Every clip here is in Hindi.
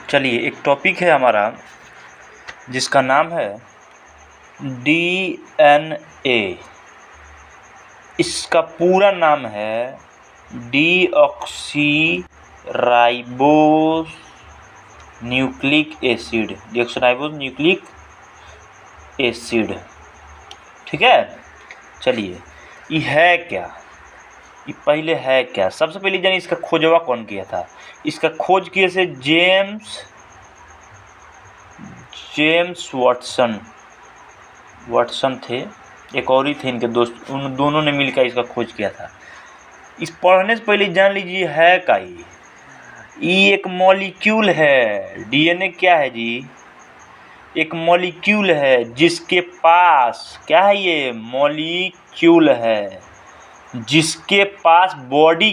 चलिए, एक टॉपिक है हमारा जिसका नाम है DNA। इसका पूरा नाम है deoxy ribose nucleic acid. Deoxyribose nucleic acid, ठीक है। चलिए, ये है क्या, ये पहले है क्या? सबसे पहले जानिए इसका खोजवा कौन किया था। इसका खोज किए से जेम्स वाटसन थे, एक और ही थे इनके दोस्त, उन दोनों ने मिलकर इसका खोज किया था। इस पढ़ने से पहले जान लीजिए है क्या ये एक मॉलिक्यूल है। डीएनए क्या है जी? एक मॉलिक्यूल है जिसके पास क्या है, ये मॉलिक्यूल है जिसके पास बॉडी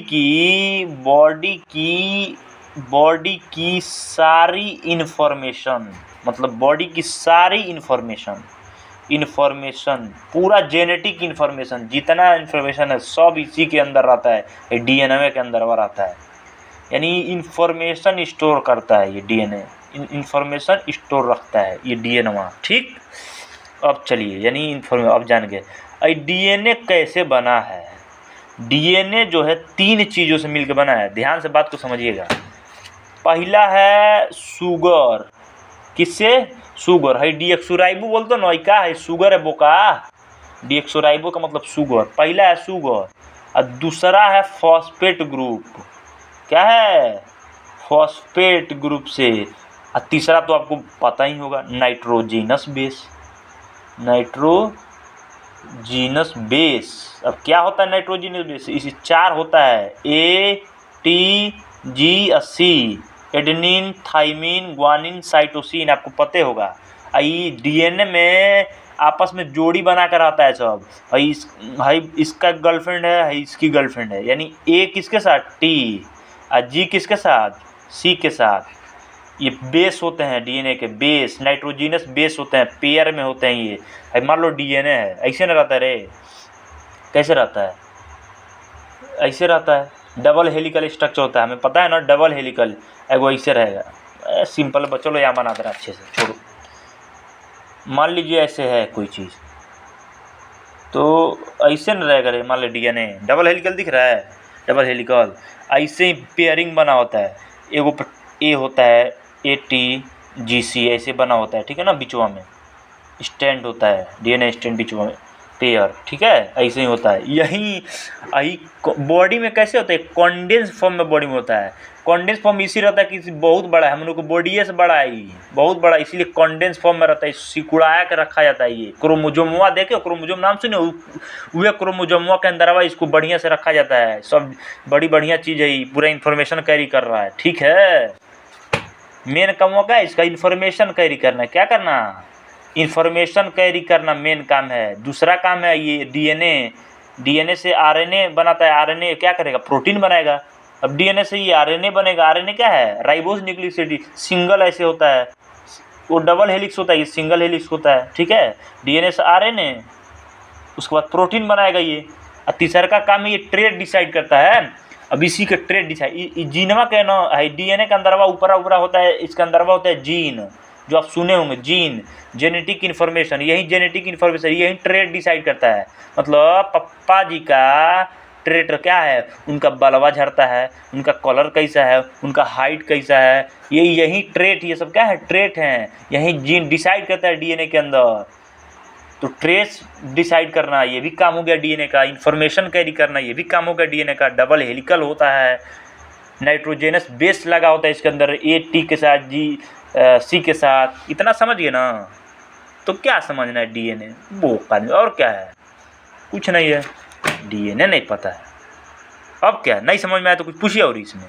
की सारी इन्फॉर्मेशन, मतलब बॉडी की सारी इन्फॉर्मेशन, पूरा जेनेटिक इन्फॉर्मेशन, जितना इन्फॉर्मेशन है सब इसी के अंदर रहता है। डीएनए के अंदर वो रहता है, यानी इन्फॉर्मेशन स्टोर करता है ये डीएनए, इन्फॉर्मेशन स्टोर रखता है ये डीएनए, ठीक। अब चलिए, यानी अब जान गए डीएनए कैसे बना है। डीएनए जो है 3 चीज़ों से मिलकर बना है। ध्यान से बात को समझिएगा। पहला है शुगर। किससे? शुगर है। डीऑक्सीराइबो बोलते ना, क्या है? शुगर है बोका। डीऑक्सीराइबो का मतलब शुगर। पहला है शुगर और दूसरा है फॉस्फेट ग्रुप। क्या है? फॉस्फेट ग्रुप से। और तीसरा तो आपको पता ही होगा, नाइट्रोजीनस बेस। अब क्या होता है नाइट्रोजीनस बेस? इस 4 होता है, A, T, G और C, adenine, thymine, guanine, cytosine. आपको पता होगा। ये डीएनए में आपस में जोड़ी बना कर आता है सब। इसका गर्लफ्रेंड है, इसकी गर्लफ्रेंड है, यानी A किसके साथ? T, और G किसके साथ? C के साथ। ये बेस होते हैं डीएनए के, बेस नाइट्रोजीनस बेस होते हैं, पेयर में होते हैं ये। मान लो डीएनए है, ऐसे ना रहता है रे। कैसे रहता है? ऐसे रहता है, डबल हेलिकल स्ट्रक्चर होता है, हमें पता है ना, डबल हेलिकल एगो ऐसे रहेगा। सिंपल चलो यहाँ बना दे रहा अच्छे से, छोड़ो। मान लीजिए ऐसे है कोई चीज़, तो ऐसे न रहेगा रे। मान लो डीएनए डबल हेलिकल दिख रहा है, डबल हेलिकल ऐसे ही पेयरिंग बना होता है। एगो ए होता है, ATGC ऐसे बना होता है, ठीक है ना। बिचवा में स्टैंड होता है, डीएनए स्टैंड बिचवा में, पेयर, ठीक है। ऐसे ही होता है। यही बॉडी में कैसे होता है? कॉन्डेंस फॉर्म में बॉडी में होता है। कॉन्डेंस फॉर्म इसी रहता है कि बहुत बड़ा है, हम लोग को बॉडी से बड़ा है, बहुत बड़ा, इसीलिए कॉन्डेंस फॉर्म में रहता है। सिकुड़ाया के रखा जाता है। ये क्रोमोजोमवा देखे, क्रोमोजोम नाम सुने, वह क्रोमोजोमवा के अंदरवा इसको बढ़िया से रखा जाता है। सब बड़ी बढ़िया चीज़ है, ये पूरा इन्फॉर्मेशन कैरी कर रहा है, ठीक है। मेन काम क्या है इसका? इन्फॉर्मेशन कैरी करना। क्या करना? इन्फॉर्मेशन कैरी करना मेन काम है। दूसरा काम है ये डीएनए से आरएनए बनाता है। आरएनए क्या करेगा? प्रोटीन बनाएगा। अब डीएनए से ये आरएनए बनेगा। आरएनए क्या है? Ribose nucleic acid. सिंगल ऐसे होता है, वो डबल हेलिक्स होता है, ये सिंगल हेलिक्स होता है, ठीक है। डीएनए से आरएनए, उसके बाद प्रोटीन बनाएगा ये। और तीसरा का काम ये ट्रेड डिसाइड करता है। अब इसी के ट्रेड डिसाइड जीनवा के ना है, डीएनए के अंदरवा ऊपर होता है, इसके अंदरवा होता है जीन, जो आप सुने होंगे, जीन, जेनेटिक इन्फॉर्मेशन। यही जेनेटिक इन्फॉर्मेशन यही ट्रेड डिसाइड करता है। मतलब पप्पा जी का ट्रेट क्या है? उनका बलवा झड़ता है, उनका कलर कैसा है, उनका हाइट कैसा है, यही ट्रेट, ये सब क्या है? ट्रेट हैं। यही जीन डिसाइड करता है डीएनए के अंदर। तो ट्रेस डिसाइड करना ये भी काम हो गया डीएनए का। इन्फॉर्मेशन कैरी करना ये भी काम हो गया डीएनए का। डबल हेलिकल होता है, नाइट्रोजेनस बेस लगा होता है इसके अंदर, AT के साथ, C के साथ। इतना समझ गए ना? तो क्या समझना है डीएनए? बोका नहीं, और क्या है? कुछ नहीं है, डीएनए नहीं पता है। अब क्या नहीं समझ में आया तो कुछ पूछिए और इसमें।